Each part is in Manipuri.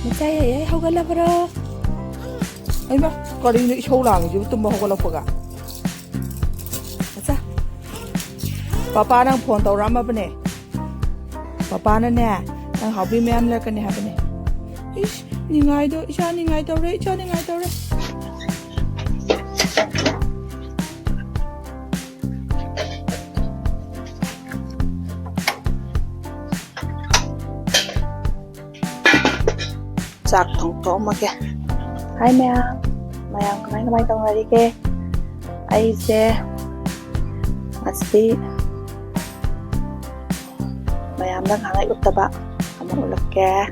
Macay haugalabra. Ay ba, kanina isaw lang, di ba tumahawala pa ka? Asa? Papa nang phone tawrama ba ne? Papa na ne, nang hobby mayam la ka ne ha ba ne? Ish, ningay do, isa ningay tawre. Chak thong to ma ke. Hi mayam kamay tong lari ke. Ai se masti mayam nang hangai uttaba amang ulak ke.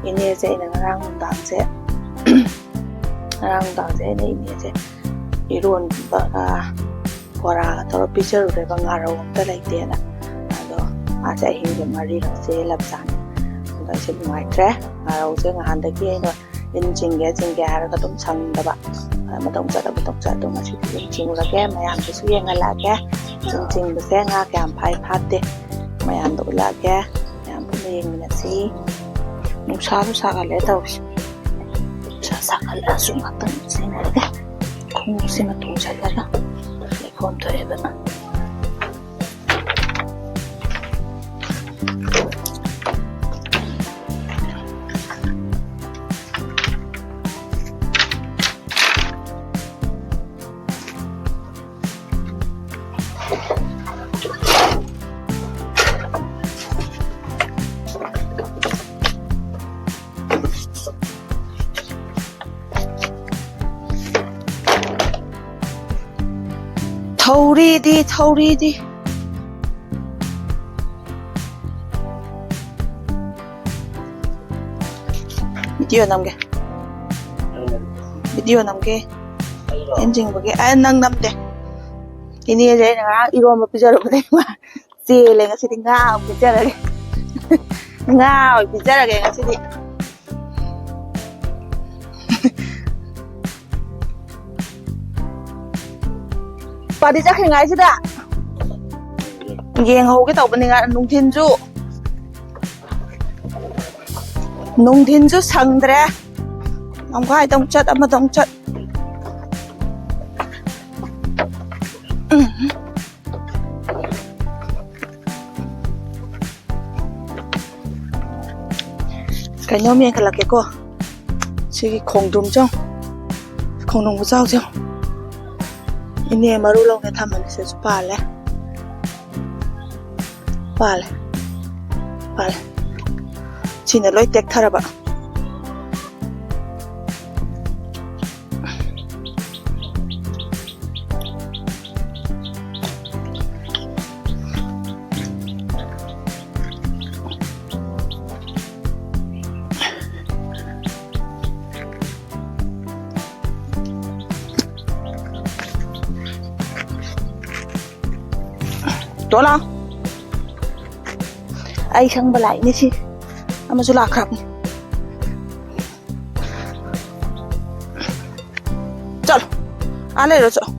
Ini se ina ngarang dang se ini se iron ba kora toro picture re ba ngaro ta lai te na ado a se hin ge mari ra se lap san da se mai tre ngaro se ngahan da ki no in jingge har ka tum sang da ba ma tong cha to ma chu jing la ke mayam ke su ye ngala ke jing ba se nga ke am phai phat te mayam do la ke mayam bu ne ni na si nusa ka le tau sa ka la su ma tang se na ke kung se ma tung cha la le kon to e ba thori di video namge engine bage ay nang namde ini je na iro ma pijaro bade ma si le nga sidi nga pijara ge nga sidi Padi chắc khi ngay chứ đã Giang hầu cái tàu bên này nung thiên chú sẵn ra không có ai đông chất mà đông chất cái nhóm miệng là cái cô chỉ khổng đùm trong khổng đùm của sao chứ ini marulong na taman sa pale China loy tek tharaba Đó là ai sang bà lại như chi mà chú lạc khắp chọn ăn lên rồi chọn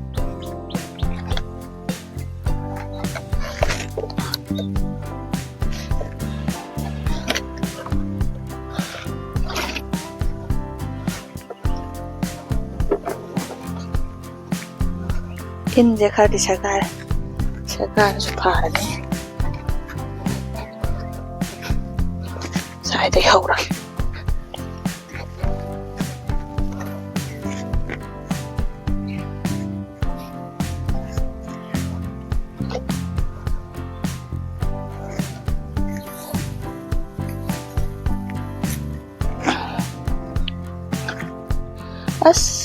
in je khar di sakar supane sai đây hậu rồi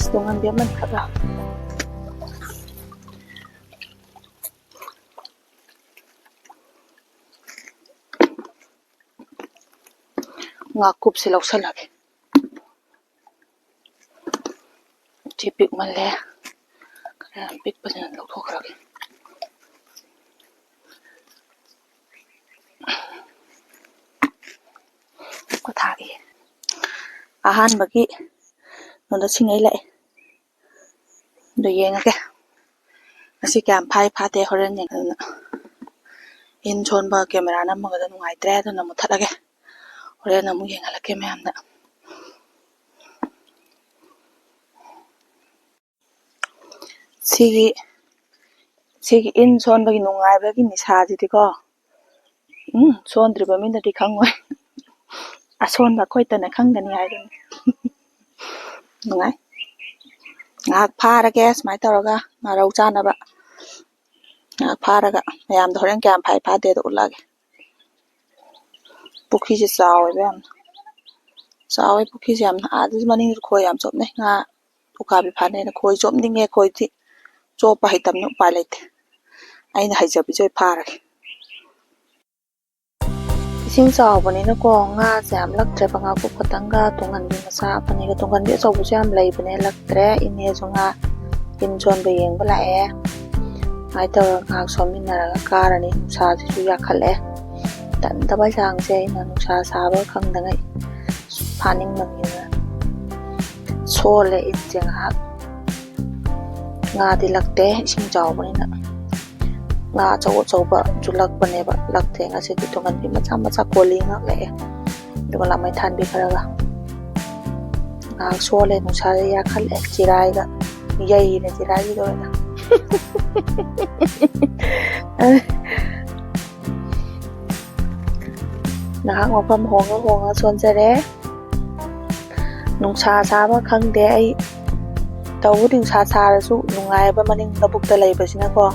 dengan dia menghadap ngakup silaw sa lagi tipik mali kaya pik pa niya lukok lagi ko thagi ahan bagi nó singay lại do ye nga ke asi kam phai pha te horen ni ꯏꯟ ꯁꯣꯟꯕ ꯀꯦꯃꯦꯔꯥ ꯅꯝꯃꯒꯗ ꯅꯨꯡꯉꯥꯏꯇ꯭ꯔꯦ ꯑꯗꯨꯅ ꯃꯨꯠꯊꯠꯂꯒꯦ ꯍꯣꯔꯦꯟ ꯑꯃꯨꯛ ꯌꯦꯡꯍꯜꯂꯛꯀꯦ ꯃꯌꯥꯝꯗ ꯁꯤꯒꯤ ꯏꯟ ꯁꯣꯟꯕꯒꯤ ꯅꯨꯡꯉꯥꯏꯕꯒꯤ ꯅꯤꯁꯥꯁꯤꯗꯤꯀꯣ ꯁꯣꯟꯗ꯭ꯔꯤꯕ ꯃꯤꯅꯗꯤ ꯈꯪꯉꯣꯏ ꯑꯁꯣꯟꯕ ꯑꯩꯈꯣꯏꯇꯅ ꯈꯪꯒꯅꯤ ꯍꯥꯏꯗꯨꯅꯤ ꯅꯨꯡꯉꯥꯏ ꯉꯥꯏꯍꯥꯛ ꯐꯥꯔꯒꯦ ꯁꯨꯃꯥꯏꯅ ꯇꯧꯔꯒ ꯉꯥꯔꯧ ꯆꯥꯅꯕ ꯉꯥꯏꯍꯥꯛ ꯐꯥꯔꯒ ꯃꯌꯥꯝꯗꯣ ꯍꯣꯔꯦꯟ ꯀꯌꯥꯝ ꯐꯥꯏ ꯐꯥꯗꯦꯗꯣ ꯎꯠꯂꯛꯑꯒꯦ ꯄꯨꯈ꯭ꯔꯤꯁꯦ ꯆꯥꯎꯋꯦꯕ ꯌꯥꯝꯅ ꯆꯥꯎꯋꯦ ꯄꯨꯈ꯭ꯔꯤꯁꯦ ꯌꯥꯝꯅ ꯑꯥꯗꯁꯨ ꯃꯅꯤꯡꯁꯨ ꯈꯣꯏ ꯌꯥꯝ ꯆꯣꯞꯅꯩ ꯉꯥ ꯎꯀꯥꯕꯤ ꯐꯥꯅꯩꯅ ꯈꯣꯏ ꯆꯣꯞꯅꯤꯡꯉꯦ ꯈꯣꯏꯗꯤ ꯆꯣꯞꯄ ꯍꯩꯇꯕꯅꯤ ꯎꯄꯥꯏ ꯂꯩꯇꯦ ꯑꯩꯅ ꯍꯩꯖꯕꯤꯁꯦ ꯐꯥꯔꯒꯦ ꯏꯁꯤꯡ ꯆꯥꯎꯕꯅꯤꯅꯀꯣ ꯉꯥꯁꯦ ꯌꯥꯝ ꯂꯛꯇ꯭ꯔꯦꯕ ꯉꯥꯀꯨꯞ ꯈꯛꯇꯪꯒ ꯇꯨꯡꯍꯟꯕꯤ ꯃꯆꯥ ꯑꯃꯅꯤꯒ ꯇꯨꯡꯍꯟꯕꯤ ꯑꯆꯧꯕꯁꯨ ꯌꯥꯝ ꯂꯩꯕꯅꯦ ꯂꯛꯇ꯭ꯔꯦ ꯏꯅꯦꯁꯨ ꯉꯥ ꯏꯟ ꯁꯣꯟꯕ ꯌꯦꯡꯕ ꯂꯥꯛꯑꯦ ꯁꯨꯃꯥꯏꯅ ꯇꯧꯔꯒ ꯉꯥꯏꯍꯥꯛ ꯁꯣꯟꯃꯤꯟꯅꯔꯒ ꯀꯥꯔꯅꯤ ꯅꯨꯡꯁꯥꯁꯤꯁꯨ ꯌꯥꯛꯈꯠꯂꯦ ꯇꯟꯗꯕꯩ ꯆꯥꯡꯁꯦ ꯑꯩꯅ ꯅꯨꯡꯁꯥ ꯁꯥꯕ ꯈꯪꯗꯉꯩ ꯐꯥꯅꯤꯡꯕꯅꯤꯅ ꯁꯣꯜꯂꯦ ꯏꯟꯁꯦ ꯉꯥꯏꯍꯥꯛ ꯉꯥꯗꯤ ꯂꯛꯇꯦ ꯏꯁꯤꯡ ꯆꯥꯎꯕꯅꯤꯅ ꯉꯥ ꯑꯆꯧ ꯑꯆꯧꯕꯁꯨ ꯂꯛꯄꯅꯦꯕ ꯂꯛꯇꯦ ꯉꯁꯤꯗꯤ ꯇꯨꯡꯍꯟꯕꯤ ꯃꯆꯥ ꯃꯆꯥ ꯀꯣꯂꯤ ꯉꯥꯛ ꯂꯛꯑꯦ ꯑꯗꯨꯒ ꯂꯥꯃꯩ ꯊꯥꯟꯕꯤ ꯈꯔꯒ ꯉꯥꯏꯍꯥꯛ ꯁꯣꯜꯂꯦ ꯅꯨꯡꯁꯥꯁꯦ ꯌꯥꯛꯈꯠꯂꯦ ꯆꯤꯔꯥꯏꯒ ꯌꯩꯔꯦ ꯆꯤꯔꯥꯏꯒꯤꯗ ꯑꯣꯏꯅ ꯉꯥꯏꯍꯥꯛ ꯃꯐꯝ ꯍꯣꯡꯉ ꯁꯣꯟꯖꯔꯦ ꯅꯨꯡꯁꯥ ꯁꯥꯕ ꯈꯪꯗꯦ ꯑꯩ ꯇꯧꯕꯗꯤ ꯅꯨꯡꯁꯥ ꯁꯥꯔꯁꯨ ꯅꯨꯡꯉꯥꯏꯕ ꯃꯅꯤꯡ ꯂꯧꯕꯨꯛꯇ ꯂꯩꯕꯁꯤꯅꯀꯣ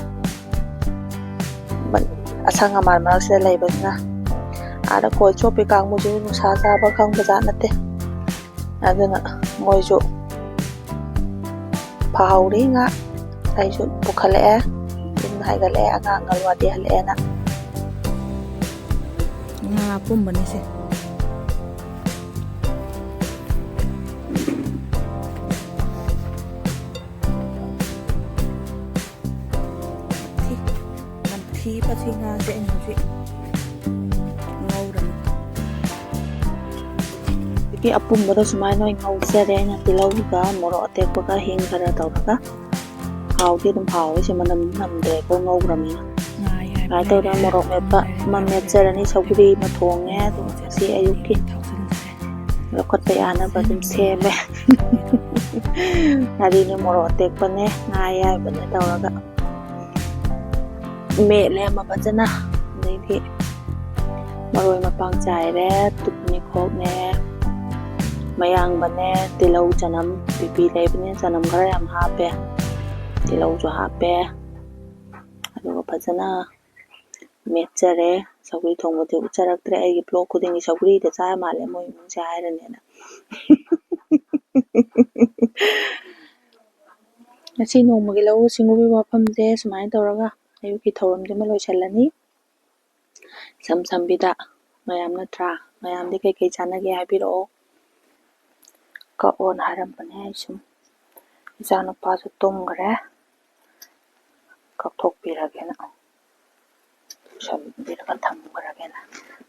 ꯑꯁꯪ ꯑꯃꯥꯟ ꯃꯔꯛꯁꯤꯗ ꯂꯩꯕꯁꯤꯅ ꯑꯥꯗ ꯈꯣꯏ ꯆꯣꯞꯄꯤ ꯀꯥꯡꯕꯨꯁꯤꯁꯨ ꯅꯨꯡꯁꯥ ꯆꯥꯕ ꯈꯪꯕꯖꯥꯠ ꯅꯠꯇꯦ ꯑꯗꯨꯅ ꯃꯣꯏꯁꯨ ꯐꯍꯧꯔꯤ ꯉꯥ ꯑꯩꯁꯨ ꯄꯨꯈꯠꯂꯛꯑꯦ ꯏꯟ ꯍꯥꯏꯒꯠꯂꯛꯑꯦ ꯑꯉꯥꯡ ꯉꯜꯋꯥꯗꯤ ꯍꯜꯂꯛꯑꯦꯅ ꯉꯥ ꯄꯨꯝꯕꯅꯤꯁꯦ ꯊꯤꯕꯁꯤ ꯉꯥꯁꯦ ꯑꯩꯅ ꯍꯧꯖꯤꯛ ꯉꯧꯔꯅꯤ ꯍꯧꯖꯤꯛꯀꯤ ꯑꯄꯨꯝꯕꯗꯣ ꯁꯨꯃꯥꯏꯅ ꯑꯣꯏꯅ ꯉꯧꯖꯔꯦ ꯑꯩꯅ ꯇꯤꯜꯍꯧꯒ ꯃꯣꯔꯣꯛ ꯑꯇꯦꯛꯄꯒ ꯍꯤꯡ ꯈꯔ ꯇꯧꯔꯒ ꯍꯥꯎꯗꯤ ꯑꯗꯨꯝ ꯍꯥꯎꯋꯦ ꯁꯤ ꯃꯅꯝ ꯅꯝꯗ꯭ꯔꯦꯀꯣ ꯉꯧꯈ꯭ꯔꯕꯅꯤꯅ ꯁꯨꯃꯥꯏꯅ ꯇꯧꯔꯒ ꯃꯣꯔꯣꯛ ꯃꯦꯠꯄ ꯑꯃ ꯃꯦꯠꯆꯔꯅꯤ ꯁꯧꯒ꯭ꯔꯤ ꯑꯃ ꯊꯣꯡꯉꯦ ꯑꯗꯨꯒ ꯉꯁꯤ ꯑꯌꯨꯛꯀꯤ ꯂꯧꯈꯠꯄ ꯌꯥꯅꯕ ꯑꯗꯨꯝ ꯁꯦꯝꯃꯦ ꯉꯥꯔꯤꯅꯦ ꯃꯣꯔꯣꯛ ꯑꯇꯦꯛꯄꯅꯦ ꯉꯥ ꯑꯌꯥꯏꯕꯅꯦ ꯇꯧꯔꯒ ꯃꯦꯠꯂꯦ ꯑꯃ ꯐꯖꯅ ꯑꯗꯩꯗꯤ ꯃꯔꯣꯏ ꯃꯄꯥꯡ ꯆꯥꯏꯔꯦ ꯇꯨꯅꯤꯡꯈꯣꯛꯅꯦ ꯃꯌꯥꯡꯕꯅꯦ ꯇꯤꯜꯍꯧ ꯆꯅꯝ ꯕꯤꯄꯤ ꯂꯩꯕꯅꯤꯅ ꯆꯅꯝ ꯈꯔ ꯌꯥꯝ ꯍꯥꯞꯄꯦ ꯇꯤꯜꯍꯧꯁꯨ ꯍꯥꯞꯄꯦ ꯑꯗꯨꯒ ꯐꯖꯅ ꯃꯦꯠꯆꯔꯦ ꯁꯧꯒ꯭ꯔꯤ ꯊꯣꯡꯕꯗꯤ ꯎꯠꯆꯔꯛꯇ꯭ꯔꯦ ꯑꯩꯒꯤ ꯕ꯭ꯂꯣꯛ ꯈꯨꯗꯤꯡꯒꯤ ꯁꯧꯒ꯭ꯔꯤꯗ ꯆꯥ ꯃꯥꯜꯂꯦ ꯃꯣꯏ ꯏꯃꯨꯡꯁꯦ ꯍꯥꯏꯔꯅꯤꯅ ꯉꯁꯤ ꯅꯣꯡꯃꯒꯤ ꯂꯧꯎ ꯁꯤꯡꯎꯕꯒꯤ ꯋꯥꯐꯝꯁꯦ ꯁꯨꯃꯥꯏꯅ ꯇꯧꯔꯒ ꯑꯌꯨꯛꯀꯤ ꯊꯧꯔꯝꯁꯤꯃ ꯂꯣꯏꯁꯤꯜꯂꯅꯤ ꯏꯁꯝ ꯁꯝꯕꯤꯗ ꯃꯌꯥꯝ ꯅꯠꯇ꯭ꯔꯥ ꯃꯌꯥꯝꯗꯤ ꯀꯩꯀꯩ ꯆꯥꯟꯅꯒꯦ ꯍꯥꯏꯕꯤꯔꯛꯑꯣ ꯀꯛꯑꯣꯅ ꯍꯥꯏꯔꯝꯕꯅꯦ ꯑꯩ ꯁꯨꯝ ꯏꯆꯥ ꯅꯨꯄꯥꯁꯨ ꯇꯨꯝꯈ꯭ꯔꯦ ꯀꯛꯊꯣꯛꯄꯤꯔꯒꯦꯅ ꯁꯝꯕꯤꯔꯒ ꯊꯝꯈ꯭ꯔꯒꯦꯅ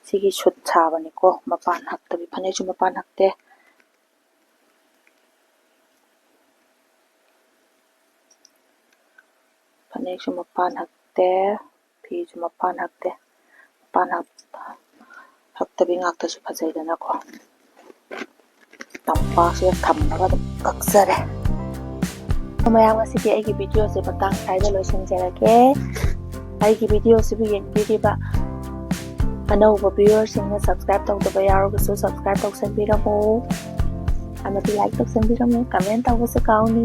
ꯁꯤꯒꯤ ꯁꯨꯠ ꯁꯥꯕꯅꯤꯀꯣ ꯃꯄꯥꯟ ꯍꯛꯇꯕꯤ ꯐꯅꯦꯛꯁꯨ ꯃꯄꯥꯟ ꯍꯛꯇꯦ ꯐꯅꯦꯛꯁꯨ ꯃꯄꯥꯟ ꯍꯛꯇꯦ ꯐꯤꯁꯨ ꯃꯄꯥꯟ ꯍꯛꯇꯦ ꯃꯄꯥꯟ ꯍꯛꯇꯕꯤ ꯉꯥꯛꯇꯁꯨ ꯐꯖꯩꯗꯅꯀꯣ ꯇꯝꯄꯥꯛꯁꯤꯗ ꯊꯝꯃꯒ ꯑꯗꯨꯝ ꯀꯛꯆꯔꯦ ꯃꯌꯥꯝ ꯉꯁꯤꯗꯤ ꯑꯩꯒꯤ ꯚꯤꯗꯤꯑꯣꯁꯦ ꯃꯇꯥꯡ ꯁ꯭ꯋꯥꯏꯗ ꯂꯣꯏꯁꯤꯟꯖꯔꯒꯦ ꯑꯩꯒꯤ ꯚꯤꯗꯤꯑꯣꯁꯤꯕꯨ ꯌꯦꯡꯕꯤꯔꯤꯕ ꯑꯅꯧꯕ ꯚꯤꯌꯨꯋꯔꯁꯤꯡꯅ ꯁꯕꯁꯀ꯭ꯔꯥꯏꯕ ꯇꯧꯗꯕ ꯌꯥꯎꯔꯒꯁꯨ ꯁꯕꯁꯀ꯭ꯔꯥꯏꯕ ꯇꯧꯁꯟꯕꯤꯔꯝꯃꯨ ꯑꯃꯗꯤ ꯂꯥꯏꯛ ꯇꯧꯁꯟꯕꯤꯔꯝꯃꯨ ꯀꯃꯦꯟ ꯇꯧꯕꯁꯨ ꯀꯥꯎꯅꯤ